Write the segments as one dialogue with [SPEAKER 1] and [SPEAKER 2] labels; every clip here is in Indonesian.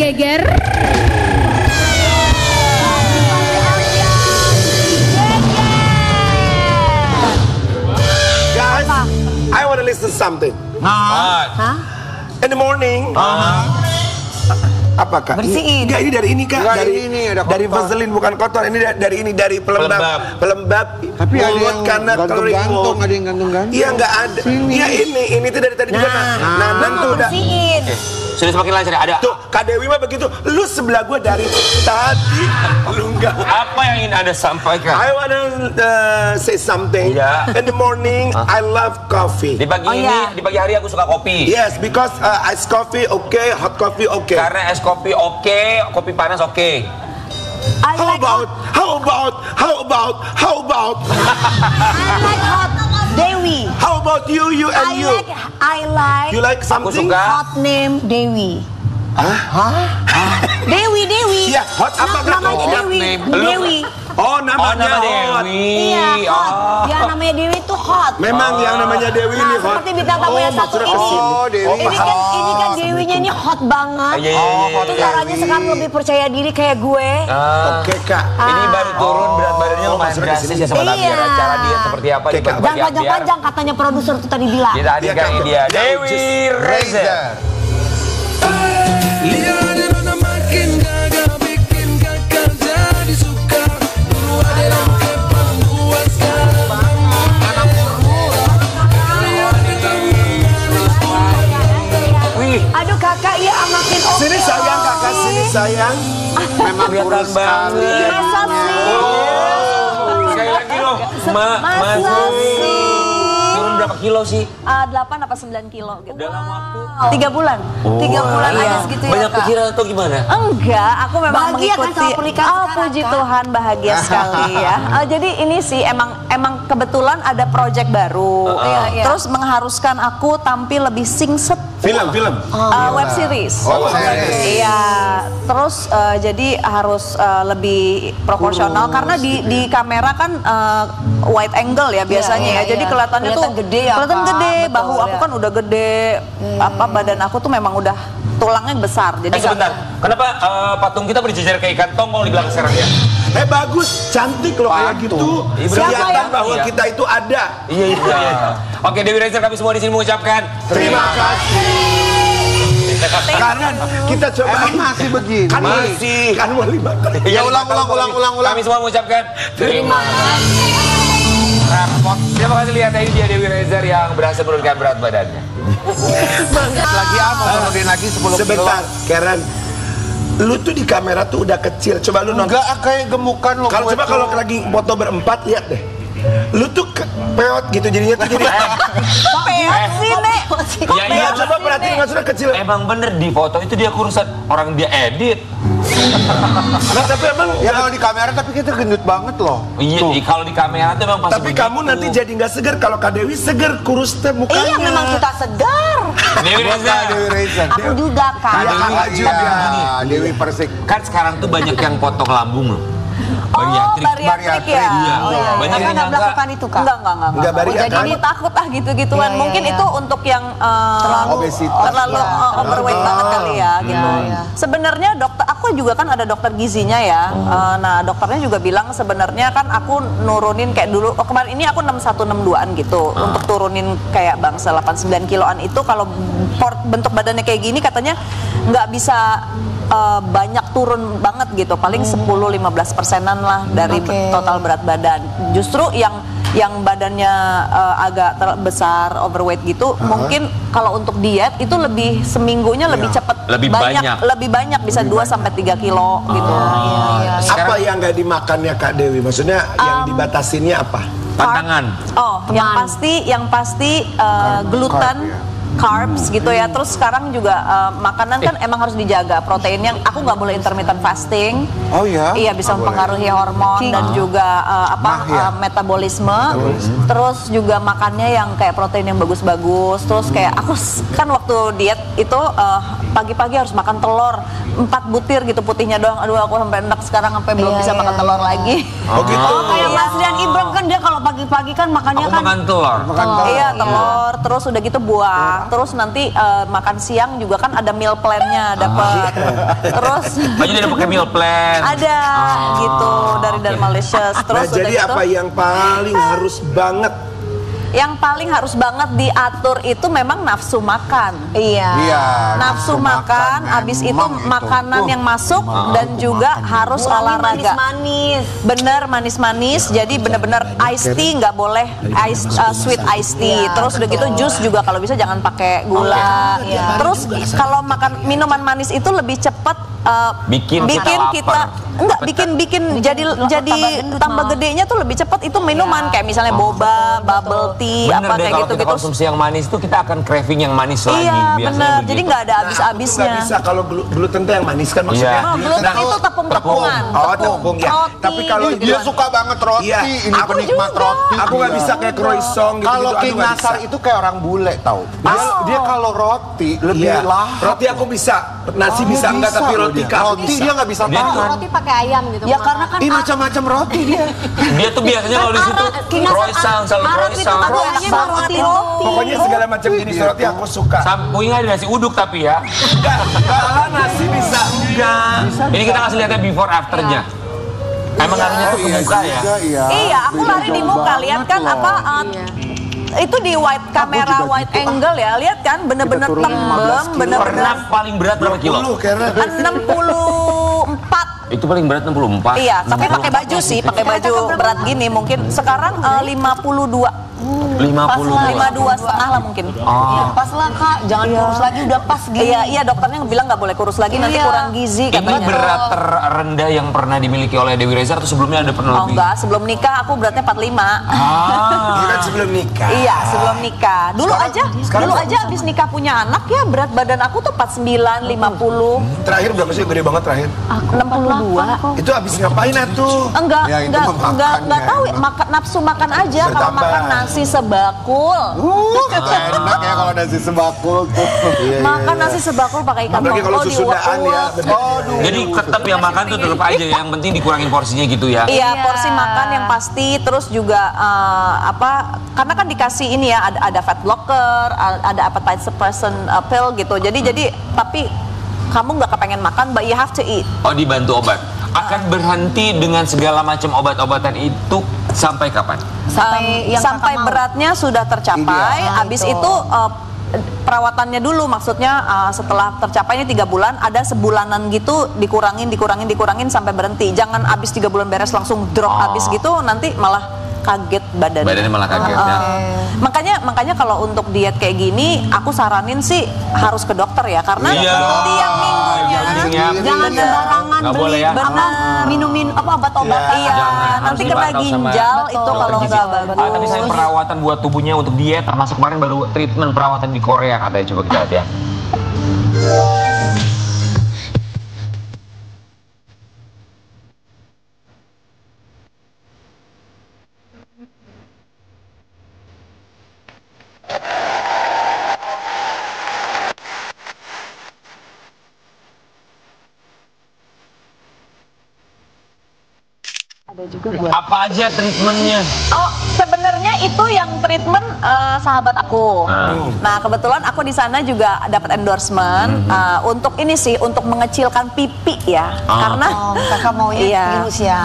[SPEAKER 1] geger.
[SPEAKER 2] Guys, I want to listen something. In the morning. Apa kak?
[SPEAKER 3] Bersihin.
[SPEAKER 2] Enggak, ini dari ini kak.
[SPEAKER 4] Enggak,
[SPEAKER 2] Dari
[SPEAKER 4] ini ada
[SPEAKER 2] dari
[SPEAKER 4] kotor.
[SPEAKER 2] vaselin bukan kotor. Ini dari pelembab.
[SPEAKER 4] Tapi ada
[SPEAKER 2] mulut
[SPEAKER 4] yang
[SPEAKER 2] karena
[SPEAKER 4] gantung-gantung,
[SPEAKER 2] kering.
[SPEAKER 4] ada yang gantung-gantung.
[SPEAKER 2] Iya enggak ada. Iya ini tuh dari tadi juga. Nah, tuh udah.
[SPEAKER 3] Bersihin.
[SPEAKER 5] Sudah semakin lancar. Ada
[SPEAKER 2] Tuh, Kak Dewi mah begitu. Lu sebelah gua dari tadi. Lu enggak.
[SPEAKER 5] apa yang ingin Anda sampaikan?
[SPEAKER 2] I wanna say something.
[SPEAKER 5] Iya.
[SPEAKER 2] In the morning, I love coffee.
[SPEAKER 5] Di pagi
[SPEAKER 3] iya.
[SPEAKER 5] di pagi hari aku suka kopi.
[SPEAKER 2] Yes, because ice coffee okay, hot coffee okay.
[SPEAKER 5] Karena es kopi oke, kopi panas oke.
[SPEAKER 3] I like hot.
[SPEAKER 2] How about?
[SPEAKER 3] I like hot. Dewi.
[SPEAKER 2] How about you and you?
[SPEAKER 3] I like.
[SPEAKER 2] You like something?
[SPEAKER 5] suka.
[SPEAKER 3] Hot name Dewi. Dewi.
[SPEAKER 2] Iya, hot apa nggak?
[SPEAKER 3] Namanya
[SPEAKER 2] Hot
[SPEAKER 3] Dewi.
[SPEAKER 5] name.
[SPEAKER 3] Dewi.
[SPEAKER 2] Oh, namanya hot.
[SPEAKER 5] Dewi.
[SPEAKER 3] Iya, hot. Yang namanya Dewi itu hot.
[SPEAKER 2] Memang yang namanya Dewi ini
[SPEAKER 3] Nah,
[SPEAKER 2] hot.
[SPEAKER 3] seperti bintang tamu yang satu
[SPEAKER 2] maksudnya
[SPEAKER 3] ini.
[SPEAKER 2] kesini.
[SPEAKER 4] Oh, Dewi.
[SPEAKER 3] Ini kan Dewinya ini hot banget.
[SPEAKER 5] Iya.
[SPEAKER 3] Terus orangnya sekarang lebih percaya diri kayak gue.
[SPEAKER 2] Oke, Kak.
[SPEAKER 5] Ini baru turun berat badannya lumayan
[SPEAKER 2] maksudnya
[SPEAKER 5] drastis
[SPEAKER 2] kesini.
[SPEAKER 5] ya sama
[SPEAKER 3] Iya.
[SPEAKER 5] Tabia. Cara dia seperti apa
[SPEAKER 2] Oke,
[SPEAKER 5] di
[SPEAKER 2] Kak.
[SPEAKER 5] bagi
[SPEAKER 3] Jangan panjang-panjang katanya produser tuh tadi bilang.
[SPEAKER 5] Kita hadirkan ini dia Dewi Rezer. Wih,
[SPEAKER 3] Aduh kakak ya makin oke.
[SPEAKER 2] Sini sayang, Kakak, sini sayang.
[SPEAKER 4] Memang kurus sekali.
[SPEAKER 3] Masa sih?
[SPEAKER 5] sekali lagi loh.
[SPEAKER 3] Masa sih?
[SPEAKER 5] Turun berapa kilo sih?
[SPEAKER 3] 8 apa 9 kilo gitu.
[SPEAKER 5] Dalam waktu
[SPEAKER 3] 3 bulan. 3 bulan aja segitu ya
[SPEAKER 5] Banyak
[SPEAKER 3] Kak.
[SPEAKER 5] pikiran atau gimana?
[SPEAKER 3] Enggak, aku memang
[SPEAKER 6] Bahagia kan
[SPEAKER 3] mengikuti.
[SPEAKER 6] sama pernikahan
[SPEAKER 3] Oh,
[SPEAKER 6] sekarang,
[SPEAKER 3] puji
[SPEAKER 6] Kak?
[SPEAKER 3] Tuhan, bahagia sekali ya. Jadi ini sih emang kebetulan ada project baru.
[SPEAKER 6] Iya.
[SPEAKER 3] Terus mengharuskan aku tampil lebih singset.
[SPEAKER 2] Film.
[SPEAKER 3] Web series.
[SPEAKER 4] Oh, series.
[SPEAKER 3] Iya. Terus jadi harus lebih proporsional karena di kamera kan wide angle ya biasanya ya. Jadi kelihatannya
[SPEAKER 6] Kelihatan
[SPEAKER 3] tuh
[SPEAKER 6] gede ya,
[SPEAKER 3] kelihatan
[SPEAKER 6] Kak.
[SPEAKER 3] gede,
[SPEAKER 6] Betul,
[SPEAKER 3] bahu aku
[SPEAKER 6] ya.
[SPEAKER 3] kan udah gede, badan aku tuh memang udah tulangnya besar. Jadi
[SPEAKER 5] Sebentar, kenapa patung kita berjejer kayak ikan tongkol di belakang sekarang ya?
[SPEAKER 2] Bagus, cantik loh kayak gitu.
[SPEAKER 5] Siapa
[SPEAKER 2] Kelihatan
[SPEAKER 5] yang-
[SPEAKER 2] bahwa
[SPEAKER 5] Iya.
[SPEAKER 2] kita itu ada.
[SPEAKER 5] Iya. Oke, Dewi Rezer kami semua di sini mengucapkan
[SPEAKER 2] Terima kasih. Karena kita coba
[SPEAKER 4] Masih begini.
[SPEAKER 2] kan mau 5 kali.
[SPEAKER 5] Iya,
[SPEAKER 4] ulang.
[SPEAKER 5] Kami semua mengucapkan terima kasih. Rapot. Terima kasih lihat ini dia Dewi Rezer yang berhasil menurunkan berat badannya.
[SPEAKER 4] Lagi apa? Turunin lagi 10 kilo.
[SPEAKER 2] Sebentar, Karen. Lu tuh di kamera tuh udah kecil. Coba lu nonton.
[SPEAKER 4] Enggak, kayak gemukan lo.
[SPEAKER 2] Kalau coba kalau lagi foto berempat, lihat deh. Lu tuh peot gitu jadinya tuh jadi.
[SPEAKER 3] peot sih, Nek.
[SPEAKER 2] Iya, coba perhatiin maksudnya kecil.
[SPEAKER 5] Emang bener di foto itu dia kurusan orang dia edit.
[SPEAKER 2] Nah, tapi emang
[SPEAKER 4] Ya kalau di kamera tapi kita gendut banget loh.
[SPEAKER 5] Iya, kalau di kamera tuh emang pasti
[SPEAKER 2] tapi
[SPEAKER 5] begitu.
[SPEAKER 2] kamu nanti jadi nggak segar. Kalau Kak Dewi segar, kurus teh mukanya.
[SPEAKER 3] Iya, memang kita segar.
[SPEAKER 5] Dewi Rezer.
[SPEAKER 4] Dewi Rezer.
[SPEAKER 3] Aku juga Kak.
[SPEAKER 2] Iya, kakak juga.
[SPEAKER 4] Dewi Persik.
[SPEAKER 5] Kan sekarang tuh banyak yang potong lambung loh.
[SPEAKER 3] Bariatrik ya.
[SPEAKER 5] Iya.
[SPEAKER 3] Oh, iya.
[SPEAKER 5] Banyak yang
[SPEAKER 6] Kakak nggak
[SPEAKER 5] nyangka.
[SPEAKER 6] melakukan itu Kak?
[SPEAKER 3] Enggak.
[SPEAKER 2] Nggak bariat,
[SPEAKER 3] Jadi
[SPEAKER 2] kan?
[SPEAKER 3] ini takut gitu-gituan.
[SPEAKER 6] Iya,
[SPEAKER 3] Mungkin
[SPEAKER 6] iya.
[SPEAKER 3] itu untuk yang
[SPEAKER 4] Obesitas.
[SPEAKER 3] terlalu overweight banget kali ya gitu.
[SPEAKER 6] iya.
[SPEAKER 3] Sebenarnya dokter, aku juga kan ada dokter gizinya ya. Nah dokternya juga bilang sebenarnya kan aku nurunin kayak dulu. Kemarin ini aku 61-62an gitu. Untuk turunin kayak bangsa 89 kiloan itu kalau bentuk badannya kayak gini katanya nggak bisa banyak turun banget gitu, paling 10-15%-an lah dari
[SPEAKER 6] Oke.
[SPEAKER 3] total berat badan. Justru yang badannya agak besar, overweight gitu, mungkin kalau untuk diet itu lebih seminggunya lebih cepat,
[SPEAKER 5] Lebih banyak.
[SPEAKER 3] bisa 2-3 kilo gitu.
[SPEAKER 2] Apa yang nggak dimakannya Kak Dewi? Maksudnya yang dibatasinnya apa?
[SPEAKER 5] Pantangan.
[SPEAKER 3] Oh, yang pasti gluten. Carbs gitu ya. Terus sekarang juga makanan kan emang harus dijaga proteinnya. Aku nggak boleh intermittent fasting.
[SPEAKER 4] Oh ya?
[SPEAKER 3] Iya, bisa
[SPEAKER 4] Nggak
[SPEAKER 3] mempengaruhi hormon dan juga metabolisme. Terus juga makannya yang kayak protein yang bagus-bagus. Terus kayak aku kan waktu diet itu pagi-pagi harus makan telur 4 butir gitu putihnya doang. Aduh, aku sampai enak sekarang sampai belum bisa makan telur lagi.
[SPEAKER 2] Oh gitu.
[SPEAKER 6] Oh, kayak Mas Rian Ibram kan dia kalau pagi
[SPEAKER 1] pagi-pagi kan makannya
[SPEAKER 5] Aku
[SPEAKER 1] kan
[SPEAKER 5] makan telur.
[SPEAKER 3] Iya, telur, terus udah gitu buah. Terus nanti makan siang juga kan ada meal plan-nya dapat. Terus
[SPEAKER 5] Oh, jadi ada pakai meal plan.
[SPEAKER 3] ada gitu dari Dermalicious.
[SPEAKER 2] Nah,
[SPEAKER 3] Terus udah
[SPEAKER 2] jadi
[SPEAKER 3] gitu
[SPEAKER 2] apa yang paling harus banget?
[SPEAKER 3] yang paling harus banget diatur itu memang nafsu makan.
[SPEAKER 1] iya.
[SPEAKER 3] Nafsu makan, abis itu makanan yang masuk dan juga harus olahraga.
[SPEAKER 1] Manis-manis.
[SPEAKER 3] Bener manis-manis, jadi bener-bener iced tea nggak boleh sweet iced tea. Terus udah gitu jus juga kalau bisa jangan pakai gula. Terus kalau makan minuman manis itu lebih cepat
[SPEAKER 5] Bikin kita lapar.
[SPEAKER 3] enggak bikin jadi tambah gedenya tuh lebih cepat itu minuman kayak misalnya boba, bubble tea,
[SPEAKER 5] Bener
[SPEAKER 3] apa
[SPEAKER 5] deh,
[SPEAKER 3] kayak
[SPEAKER 5] kalau
[SPEAKER 3] gitu
[SPEAKER 5] kita
[SPEAKER 3] gitu.
[SPEAKER 5] konsumsi yang manis itu kita akan craving yang manis lagi.
[SPEAKER 3] Iya
[SPEAKER 5] Biasanya
[SPEAKER 3] bener, jadi
[SPEAKER 5] begitu.
[SPEAKER 3] nggak ada
[SPEAKER 2] Nggak
[SPEAKER 3] habis-habisnya.
[SPEAKER 2] bisa kalau gluten tuh yang manis kan maksudnya.
[SPEAKER 5] Iya.
[SPEAKER 3] Oh, gluten itu tepung-tepungan.
[SPEAKER 2] Oh, tepung ya.
[SPEAKER 3] Roti,
[SPEAKER 2] Tapi kalau
[SPEAKER 3] gitu.
[SPEAKER 4] Dia suka banget roti,
[SPEAKER 2] Iya,
[SPEAKER 4] ini
[SPEAKER 2] aku
[SPEAKER 4] penikmat
[SPEAKER 3] juga.
[SPEAKER 4] roti.
[SPEAKER 2] Aku nggak bisa kayak croissant gitu.
[SPEAKER 4] Kalau King Nasar itu kayak orang bule tau. Dia kalau roti lebih
[SPEAKER 2] Iya.
[SPEAKER 4] lahap.
[SPEAKER 2] Roti aku bisa, nasi bisa enggak, tapi roti
[SPEAKER 4] dia.
[SPEAKER 2] aku
[SPEAKER 4] Roti
[SPEAKER 2] bisa.
[SPEAKER 4] dia nggak bisa
[SPEAKER 5] Dia tuh-
[SPEAKER 4] tahan.
[SPEAKER 6] Roti pakai ayam gitu.
[SPEAKER 1] Ya karena kan
[SPEAKER 4] Ini macam-macam roti dia.
[SPEAKER 5] Dia tuh biasanya kalau di situ croissant, selalu croissant.
[SPEAKER 1] Roti
[SPEAKER 3] roti.
[SPEAKER 2] Pokoknya segala macam jenis roti aku suka.
[SPEAKER 5] Sampai ada nasi uduk tapi ya.
[SPEAKER 2] Enggak, nasi bisa enggak.
[SPEAKER 5] Ini kita kasih lihatnya before afternya. Emang ngaruhnya tuh ke muka ya.
[SPEAKER 3] Iya, aku lari di muka, lihat kan apa itu di wide kamera wide angle ya, lihat kan bener-bener tembem, bener-bener
[SPEAKER 5] Pernah paling berat berapa kilo?
[SPEAKER 2] 20 karena
[SPEAKER 3] 64.
[SPEAKER 5] Itu paling berat 64.
[SPEAKER 3] Iya, tapi pakai baju sih, pakai baju berat gini mungkin sekarang 52. 52 setengah lah mungkin.
[SPEAKER 1] ya pas lah Kak, jangan kurus lagi udah pas gini.
[SPEAKER 3] Iya, dokternya bilang nggak boleh kurus lagi, nanti kurang gizi
[SPEAKER 5] Ini
[SPEAKER 3] katanya.
[SPEAKER 5] berat terendah yang pernah dimiliki oleh Dewi Reza atau sebelumnya ada pernah
[SPEAKER 3] Oh
[SPEAKER 5] lebih?
[SPEAKER 3] enggak, sebelum nikah aku beratnya 45.
[SPEAKER 2] Ini kan sebelum nikah.
[SPEAKER 3] Iya, sebelum nikah. Dulu
[SPEAKER 2] sekarang
[SPEAKER 3] aja abis nikah punya anak ya berat badan aku tuh 49, 50,
[SPEAKER 2] Terakhir berapa sih? Gede banget terakhir.
[SPEAKER 3] 62.
[SPEAKER 2] Itu habis ngapain atuh?
[SPEAKER 3] Enggak,
[SPEAKER 4] Ya, itu
[SPEAKER 3] enggak
[SPEAKER 4] memakan,
[SPEAKER 3] tahu
[SPEAKER 4] ya.
[SPEAKER 3] makan nafsu makan aja kalau
[SPEAKER 2] Bertambah.
[SPEAKER 3] makan nasi sebakul.
[SPEAKER 4] Enak ya kalau nasi sebakul tuh.
[SPEAKER 3] Makan nasi sebakul pakai ikan
[SPEAKER 2] Apalagi kalau
[SPEAKER 3] tongkol
[SPEAKER 2] susudaan ya.
[SPEAKER 3] diuap-uap.
[SPEAKER 2] bener.
[SPEAKER 5] Jadi tetap yang makan tuh tetap aja, yang penting dikurangin porsinya gitu ya.
[SPEAKER 3] Iya, porsi makan yang pasti, terus juga karena kan dikasih ini ya, ada fat blocker, ada appetite suppressant pill gitu. Jadi tapi kamu nggak kepengen makan, but you have to eat.
[SPEAKER 5] Oh, dibantu obat. Akan berhenti dengan segala macam obat-obatan itu sampai kapan?
[SPEAKER 1] Sampai yang
[SPEAKER 3] sampai
[SPEAKER 1] kakak mau.
[SPEAKER 3] beratnya sudah tercapai, habis itu perawatannya dulu, maksudnya setelah tercapai ini 3 bulan, ada sebulanan gitu dikurangin sampai berhenti. Jangan habis 3 bulan beres langsung drop habis gitu, nanti malah kaget badannya.
[SPEAKER 5] Badannya malah kaget ya.
[SPEAKER 3] Makanya kalau untuk diet kayak gini, aku saranin sih harus ke dokter ya, karena
[SPEAKER 5] Iya dong.
[SPEAKER 3] tiap minggunya.
[SPEAKER 5] Iya,
[SPEAKER 1] Jangan
[SPEAKER 5] bener.
[SPEAKER 1] sembarangan
[SPEAKER 5] Nggak
[SPEAKER 1] beli
[SPEAKER 5] boleh ya.
[SPEAKER 1] minumin obat-obatan.
[SPEAKER 3] Iya,
[SPEAKER 5] Jangan,
[SPEAKER 3] nanti
[SPEAKER 5] harus
[SPEAKER 3] kena
[SPEAKER 5] dipantau sama
[SPEAKER 3] ginjal itu
[SPEAKER 5] dokter
[SPEAKER 3] kalau
[SPEAKER 5] gizi.
[SPEAKER 3] nggak bagus.
[SPEAKER 5] Tapi saya perawatan buat tubuhnya untuk diet, termasuk kemarin baru treatment perawatan di Korea katanya, coba kita lihat ya.
[SPEAKER 3] Ada juga buat.
[SPEAKER 5] Apa aja treatmentnya?
[SPEAKER 3] Oh, sebenarnya itu yang treatment sahabat aku. Nah, kebetulan aku di sana juga dapat endorsement untuk ini sih, untuk mengecilkan pipi ya. Karena
[SPEAKER 1] Kakak maunya tirus ya.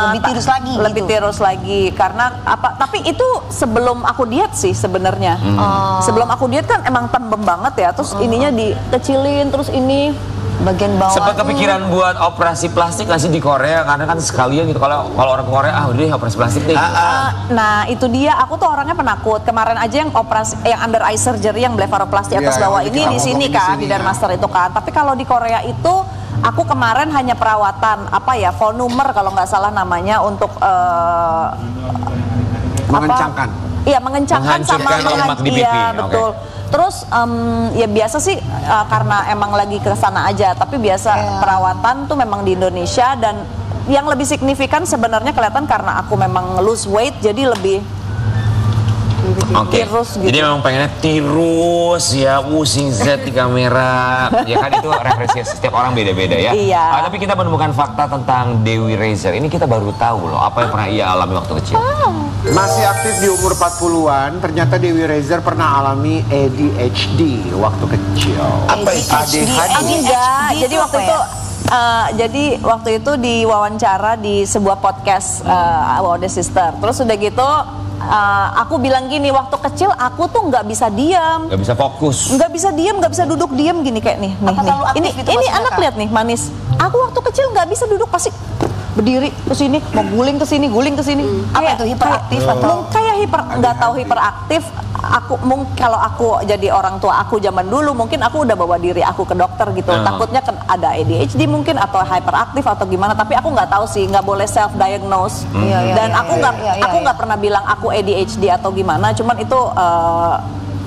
[SPEAKER 1] Lebih tirus lagi
[SPEAKER 3] Lebih
[SPEAKER 1] gitu.
[SPEAKER 3] tirus lagi karena apa? Tapi itu sebelum aku diet sih sebenarnya. Sebelum aku diet kan emang tembem banget ya. Terus ininya dikecilin, terus ini
[SPEAKER 1] Bagian bawah.
[SPEAKER 5] Sempat kepikiran buat operasi plastik nggak sih di Korea? Karena kan sekalian gitu, kalau orang ke Korea, udah deh operasi plastik deh.
[SPEAKER 3] nah itu dia, aku tuh orangnya penakut. Kemarin aja yang operasi, yang under eye surgery, yang blefaroplasti atas
[SPEAKER 4] Iya,
[SPEAKER 3] bawah
[SPEAKER 4] yang
[SPEAKER 3] ini di sini kan, di
[SPEAKER 4] ya.
[SPEAKER 3] Dermaster itu kan. Tapi kalau di Korea itu, aku kemarin hanya perawatan apa ya, volumer kalau nggak salah namanya, untuk
[SPEAKER 4] Mengencangkan.
[SPEAKER 3] Iya, mengencangkan sama
[SPEAKER 5] Menghancurkan lemak di pipi.
[SPEAKER 3] Iya,
[SPEAKER 5] Oke.
[SPEAKER 3] betul. Terus ya biasa sih karena emang lagi ke sana aja, tapi biasa perawatan tuh memang di Indonesia. Dan yang lebih signifikan sebenarnya kelihatan karena aku memang lose weight, jadi lebih
[SPEAKER 5] Oke.
[SPEAKER 3] Tirus gitu.
[SPEAKER 5] Jadi memang pengennya tirus ya, sing Z di kamera. Ya kan itu referensi setiap orang beda-beda ya.
[SPEAKER 3] Iya.
[SPEAKER 5] Tapi kita menemukan fakta tentang Dewi Rezer. Ini kita baru tahu loh apa yang pernah ia alami waktu kecil.
[SPEAKER 4] Masih aktif di umur 40-an, ternyata Dewi Rezer pernah alami ADHD waktu kecil.
[SPEAKER 2] Apa itu?
[SPEAKER 3] Enggak,
[SPEAKER 1] ADHD
[SPEAKER 3] jadi
[SPEAKER 1] itu
[SPEAKER 3] waktu
[SPEAKER 1] apa
[SPEAKER 3] itu
[SPEAKER 1] ya?
[SPEAKER 3] jadi waktu itu diwawancara di sebuah podcast Wow The Sister. Terus udah gitu aku bilang gini, waktu kecil aku tuh nggak bisa diam,
[SPEAKER 5] Gak bisa fokus.
[SPEAKER 3] nggak bisa diam, nggak bisa duduk diam gini kayak nih.
[SPEAKER 1] Apa terlalu aktif
[SPEAKER 3] Ini
[SPEAKER 1] gitu
[SPEAKER 3] ini
[SPEAKER 1] maksudnya,
[SPEAKER 3] anak
[SPEAKER 1] Kak?
[SPEAKER 3] lihat nih manis. Aku waktu kecil nggak bisa duduk, pasti berdiri ke sini, mau guling ke sini, guling ke sini.
[SPEAKER 1] Apa itu, hiperaktif atau?
[SPEAKER 3] Kayak nggak tahu hiperaktif. Aku kalau aku jadi orang tua aku zaman dulu, mungkin aku udah bawa diri aku ke dokter gitu. Takutnya ada ADHD mungkin atau hyperaktif atau gimana. Tapi aku nggak tahu sih, nggak boleh self diagnose. Dan aku nggak pernah bilang aku ADHD atau gimana. Cuman itu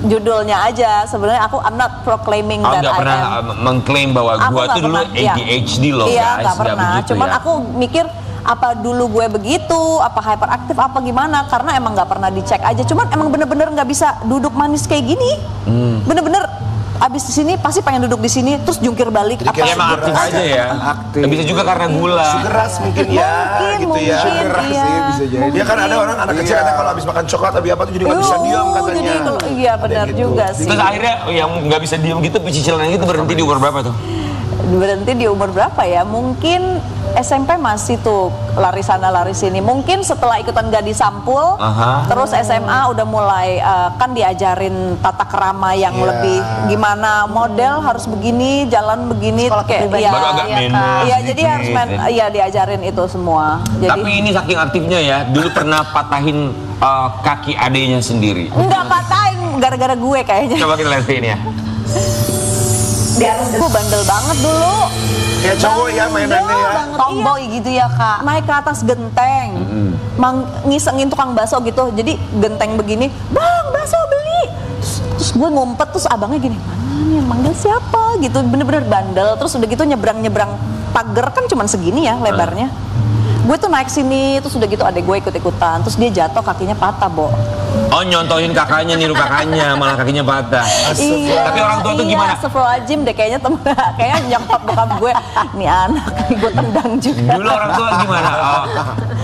[SPEAKER 3] judulnya aja. Sebenarnya I'm not proclaiming that
[SPEAKER 5] Nggak
[SPEAKER 3] I
[SPEAKER 5] pernah
[SPEAKER 3] am.
[SPEAKER 5] mengklaim bahwa
[SPEAKER 3] Aku
[SPEAKER 5] gua
[SPEAKER 3] nggak
[SPEAKER 5] tuh dulu
[SPEAKER 3] pernah, iya.
[SPEAKER 5] ADHD loh
[SPEAKER 3] Iya,
[SPEAKER 5] guys.
[SPEAKER 3] nggak pernah.
[SPEAKER 5] begitu
[SPEAKER 3] Cuman
[SPEAKER 5] ya.
[SPEAKER 3] aku mikir apa dulu gue begitu, apa hyperaktif, apa gimana? Karena emang nggak pernah dicek aja. Cuman emang bener-bener nggak bisa duduk manis kayak gini. Bener-bener abis di sini pasti pengen duduk di sini, terus jungkir balik.
[SPEAKER 2] Jadi kayak
[SPEAKER 5] Emang aktif aja ya.
[SPEAKER 4] Aktif.
[SPEAKER 5] Bisa juga karena gula.
[SPEAKER 2] Keras mungkin ya, gitu ya.
[SPEAKER 3] Mungkin,
[SPEAKER 4] Keras
[SPEAKER 3] iya.
[SPEAKER 4] sih bisa jadi.
[SPEAKER 2] Dia kan ada orang anak kecil
[SPEAKER 4] Iya.
[SPEAKER 2] katanya kalau habis makan coklat atau apa tuh jadi nggak bisa diam katanya.
[SPEAKER 3] Jadi iya
[SPEAKER 2] Ada
[SPEAKER 3] benar
[SPEAKER 2] gitu.
[SPEAKER 3] juga sih.
[SPEAKER 5] Terus akhirnya yang nggak bisa diem gitu, pecicilan gitu berhenti di umur berapa tuh?
[SPEAKER 3] Berhenti di umur berapa ya? Mungkin SMP masih tuh lari sana lari sini. Mungkin setelah ikutan Gadis Sampul, terus SMA udah mulai kan diajarin tata kerama yang
[SPEAKER 2] Iya.
[SPEAKER 3] lebih gimana, model harus begini, jalan begini,
[SPEAKER 1] Sekolah
[SPEAKER 3] kayak
[SPEAKER 1] kepribadian.
[SPEAKER 3] ya.
[SPEAKER 5] Baru agak
[SPEAKER 1] Iya,
[SPEAKER 5] minus
[SPEAKER 1] Kak.
[SPEAKER 3] Iya, jadi
[SPEAKER 5] sedikit.
[SPEAKER 3] harus diajarin itu semua. Jadi
[SPEAKER 5] Tapi ini saking aktifnya ya, dulu pernah patahin kaki adenya sendiri.
[SPEAKER 3] enggak patahin gara-gara gue kayaknya.
[SPEAKER 5] Coba kita lihat ini ya.
[SPEAKER 3] Gue bandel banget dulu.
[SPEAKER 2] Kayak cowok ya mainannya ya.
[SPEAKER 1] Tomboy gitu ya, Kak.
[SPEAKER 3] Naik ke atas genteng, ngisengin tukang bakso gitu. Jadi genteng begini, bang bakso beli. Terus gue ngumpet, terus abangnya gini, mana nih yang manggil siapa gitu. Bener-bener bandel. Terus udah gitu nyebrang pagar kan cuman segini ya lebarnya. Gue tuh naik sini, terus udah gitu adek gue ikut-ikutan. Terus dia jatuh, kakinya patah, Bo.
[SPEAKER 5] Oh, nyontohin kakaknya, niru kakaknya, malah kakinya patah. Tapi orang tua tuh gimana?
[SPEAKER 3] Astagfirullahaladzim deh, kayaknya kayaknya nyokap bokap gue, nih anak, gue tendang juga.
[SPEAKER 5] Dulu orang tua gimana?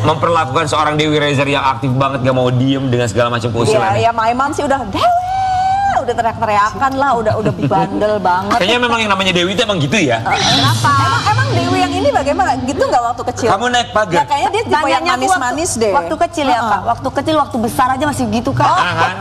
[SPEAKER 5] Memperlakukan seorang Dewi Rezer yang aktif banget, gak mau diem dengan segala macam keusilan.
[SPEAKER 3] Iya, my mom sih udah Dewi, udah teriak-teriakan lah, udah bandel banget.
[SPEAKER 5] Kayaknya memang yang namanya Dewi itu emang gitu ya.
[SPEAKER 3] Kenapa? Emang Dewi yang ini bagaimana? Gitu nggak waktu kecil?
[SPEAKER 5] Kamu naik pagar.
[SPEAKER 3] Ya, kayaknya dia tipe yang
[SPEAKER 1] Tanyanya aku
[SPEAKER 3] manis-manis deh.
[SPEAKER 1] Waktu kecil ya, Kak. Waktu kecil, waktu besar aja masih gitu, Kak.
[SPEAKER 5] Kan?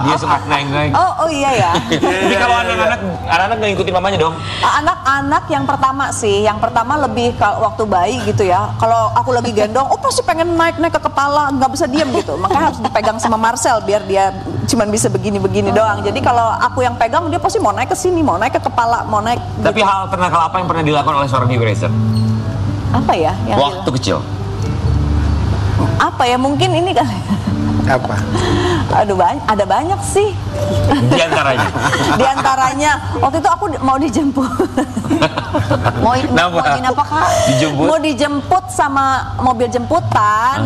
[SPEAKER 5] Dia suka naik-naik.
[SPEAKER 3] Oh iya ya.
[SPEAKER 5] Jadi kalau anak-anak nggak ngikutin mamanya dong.
[SPEAKER 3] Anak-anak yang pertama sih, yang pertama lebih waktu bayi gitu ya. Kalau aku lagi gendong, oh pasti pengen naik-naik ke kepala, nggak bisa diam gitu. Makanya harus dipegang sama Marcel biar dia cuman bisa begini-begini doang. Jadi kalau aku yang pegang, dia pasti mau naik ke sini, mau naik ke kepala, mau naik.
[SPEAKER 5] Tapi hal ternakal apa yang pernah dilakukan oleh seorang Dewi Rezer?
[SPEAKER 3] Apa ya?
[SPEAKER 5] Waktu kecil.
[SPEAKER 3] Apa ya? Mungkin ini kali.
[SPEAKER 2] Apa?
[SPEAKER 3] Aduh ada banyak sih.
[SPEAKER 5] Di antaranya.
[SPEAKER 3] Di antaranya waktu itu aku mau dijemput.
[SPEAKER 1] Mau
[SPEAKER 5] Kenapa?
[SPEAKER 1] izin apa, Kak?
[SPEAKER 5] Dijemput.
[SPEAKER 3] Mau dijemput sama mobil jemputan.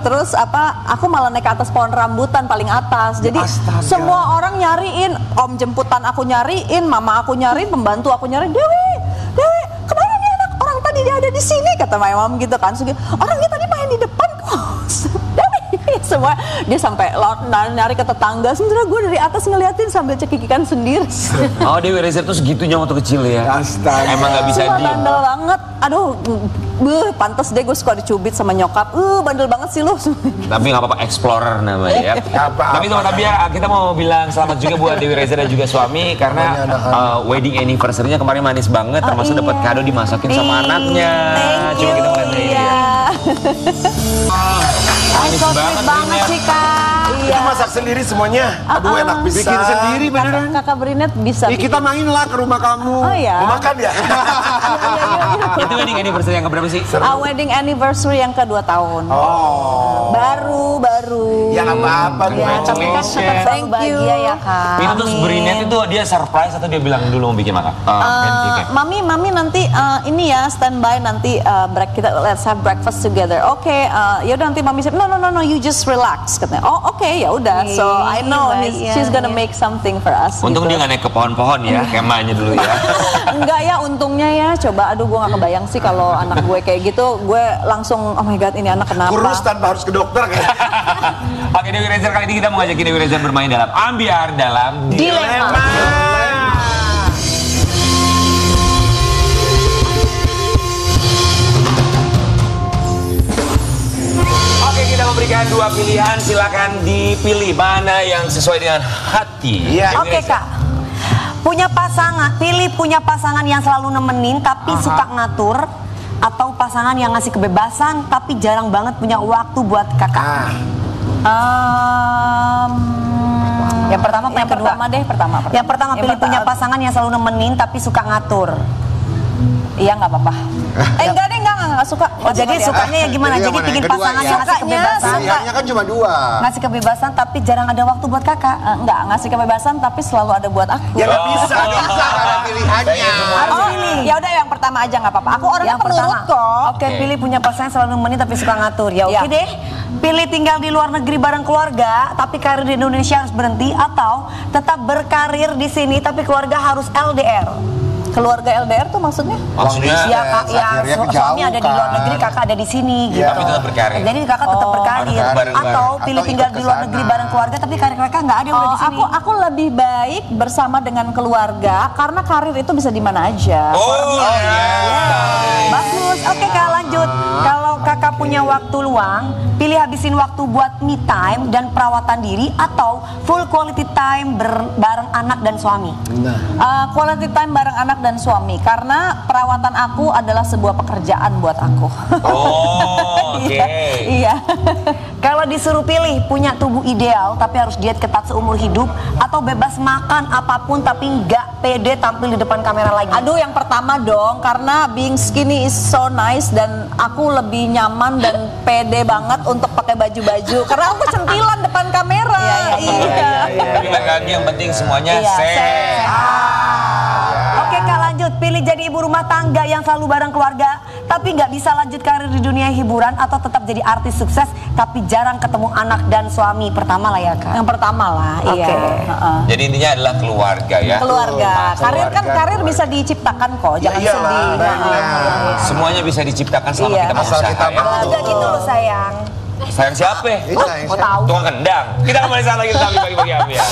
[SPEAKER 3] Terus aku malah naik ke atas pohon rambutan paling atas. Jadi semua orang nyariin, om jemputan aku nyariin, mama aku nyariin, pembantu aku nyariin, Dewi, kemana nih anak? Orang tadi dia ada di sini, kata my mom gitu kan. Orangnya tadi main di depan kok. Semua dia sampai nyari ke tetangga, sementara gue dari atas ngeliatin sambil cekikikan sendiri.
[SPEAKER 5] Oh, Dewi Rezer tuh segitunya waktu kecil ya.
[SPEAKER 4] Astaga.
[SPEAKER 5] Emang nggak bisa
[SPEAKER 3] Cuma
[SPEAKER 5] diem.
[SPEAKER 3] bandel banget. Aduh, pantas deh gue suka dicubit sama nyokap. Bandel banget sih lu.
[SPEAKER 5] Tapi nggak apa-apa, explorer namanya ya.
[SPEAKER 2] Apa-apa.
[SPEAKER 5] Tapi tapi ya kita mau bilang selamat juga buat Dewi Rezer dan juga suami karena wedding anniversary-nya kemarin manis banget, termasuk dapat kado dimasakin sama anaknya. Coba kita lihat ini ya. Manis
[SPEAKER 1] So sweet banget sih, Kak.
[SPEAKER 2] Itu masak sendiri semuanya. Aduh, enak bisa.
[SPEAKER 4] Bikin sendiri beneran.
[SPEAKER 3] Kakak Brinet bisa.
[SPEAKER 4] Ih, kita main lah ke rumah kamu.
[SPEAKER 3] Oh ya.
[SPEAKER 2] Mau makan ya?
[SPEAKER 5] Itu wedding anniversary yang keberapa sih?
[SPEAKER 3] Wedding anniversary yang kedua tahun.
[SPEAKER 2] Oh.
[SPEAKER 3] Baru.
[SPEAKER 2] Yang apa-apa.
[SPEAKER 1] Ya, tapi kan tetap selalu bahagia ya kak.
[SPEAKER 5] Itu terus berinya itu dia surprise atau dia bilang dulu mau bikin makan?
[SPEAKER 3] Mami nanti ini ya standby nanti kita let's have breakfast together. Oke, ya udah nanti mami no you just relax katanya. Oh oke ya udah. So I know she's gonna make something for us.
[SPEAKER 5] Untung
[SPEAKER 3] gitu.
[SPEAKER 5] dia nggak naik ke pohon-pohon ya, kemahnya dulu ya.
[SPEAKER 3] Enggak ya, untungnya ya. Coba, aduh gue gak kebayang sih kalau anak gue kayak gitu. Gue langsung, oh my god ini anak kenapa?
[SPEAKER 2] Kurus tanpa harus ke dokter kan?
[SPEAKER 5] Oke, Dewi Rezer, kali ini kita mau ngajakin Dewi Rezer bermain dalam Ambiar dalam
[SPEAKER 1] Dilema.
[SPEAKER 5] Oke, kita memberikan dua pilihan, silakan dipilih mana yang sesuai dengan hati.
[SPEAKER 2] Iya.
[SPEAKER 5] Dewi
[SPEAKER 1] Oke
[SPEAKER 5] Rezer.
[SPEAKER 1] kak. Pilih punya pasangan yang selalu nemenin tapi suka ngatur, atau pasangan yang ngasih kebebasan tapi jarang banget punya waktu buat kakak. Yang pertama, yang kedua.
[SPEAKER 3] Pertama.
[SPEAKER 1] Yang pertama pilih punya pasangan yang selalu nemenin tapi suka ngatur.
[SPEAKER 3] Iya nggak apa-apa. Enggak suka.
[SPEAKER 1] Oh, jadi sukanya ya gimana? Jadi pingin pasangan yang ngasih kebebasan.
[SPEAKER 4] Pilihannya kan cuma dua.
[SPEAKER 1] Ngasih kebebasan tapi jarang ada waktu buat kakak.
[SPEAKER 3] Enggak ngasih kebebasan tapi selalu ada buat aku.
[SPEAKER 2] Ya nggak bisa.
[SPEAKER 4] Bisa ada pilihannya.
[SPEAKER 1] Harus pilih.
[SPEAKER 3] Ya udah yang pertama aja nggak apa-apa. Aku orangnya
[SPEAKER 1] Yang pertama.
[SPEAKER 3] penurut kok.
[SPEAKER 1] Oke, pilih punya pasangan yang selalu nemenin tapi suka ngatur. Ya oke
[SPEAKER 3] Ya.
[SPEAKER 1] deh. Pilih tinggal di luar negeri bareng keluarga tapi karir di Indonesia harus berhenti, atau tetap berkarir di sini tapi keluarga harus LDR.
[SPEAKER 3] Keluarga LDR tuh maksudnya?
[SPEAKER 5] Maksudnya
[SPEAKER 1] Ya kak, ya
[SPEAKER 4] akhirnya
[SPEAKER 1] suami ada di luar
[SPEAKER 4] kejauhan.
[SPEAKER 1] negeri, kakak ada di sini.
[SPEAKER 4] Iya.
[SPEAKER 1] Gitu.
[SPEAKER 5] Tapi tetap berkarir.
[SPEAKER 1] Jadi kakak tetap berkarir.
[SPEAKER 5] bareng-bareng.
[SPEAKER 1] Atau pilih
[SPEAKER 4] Atau
[SPEAKER 1] tinggal
[SPEAKER 4] ikut
[SPEAKER 1] di luar
[SPEAKER 4] ke
[SPEAKER 1] negeri
[SPEAKER 4] sana.
[SPEAKER 1] bareng keluarga tapi karir kakak nggak ada, udah di sini.
[SPEAKER 3] Aku lebih baik bersama dengan keluarga karena karir itu bisa di mana aja.
[SPEAKER 5] Oh, iya.
[SPEAKER 1] Bagus. Oke kak, lanjut. Kalau kakak punya waktu luang, pilih habisin waktu buat me time dan perawatan diri, atau full quality time bareng anak dan suami.
[SPEAKER 3] Quality time bareng anak dan suami karena perawatan aku adalah sebuah pekerjaan buat aku.
[SPEAKER 5] Oh, oke.
[SPEAKER 3] Iya.
[SPEAKER 1] Kalau disuruh pilih punya tubuh ideal tapi harus diet ketat seumur hidup, atau bebas makan apapun tapi nggak pede tampil di depan kamera lagi.
[SPEAKER 3] Aduh, yang pertama dong, karena being skinny is so nice dan aku lebih nyaman dan pede banget untuk pakai baju-baju karena aku centilan depan kamera. Iya.
[SPEAKER 5] Tapi balik lagi yang penting semuanya
[SPEAKER 3] Iya,
[SPEAKER 1] Oke kak, lanjut. Pilih jadi ibu rumah tangga yang selalu bareng keluarga tapi nggak bisa lanjut karir di dunia hiburan, atau tetap jadi artis sukses tapi jarang ketemu anak dan suami. Pertama lah ya kak.
[SPEAKER 3] Yang pertama lah, iya.
[SPEAKER 1] Oke.
[SPEAKER 3] Heeh.
[SPEAKER 5] Jadi intinya adalah keluarga ya.
[SPEAKER 3] Keluarga. Karir kan karir bisa diciptakan kok, jangan
[SPEAKER 2] Iya,
[SPEAKER 3] sedih.
[SPEAKER 2] benar.
[SPEAKER 5] Semuanya bisa diciptakan selama
[SPEAKER 3] Iya.
[SPEAKER 5] kita
[SPEAKER 4] Asal
[SPEAKER 5] berusaha
[SPEAKER 4] kita
[SPEAKER 5] ya.
[SPEAKER 4] mau.
[SPEAKER 1] Enggak gitu loh sayang.
[SPEAKER 5] Sayang siapa?
[SPEAKER 1] Mau tahu?
[SPEAKER 5] Tukang kendang. Kita kembali saat lagi tetap di Pagi-Pagi Ambiar.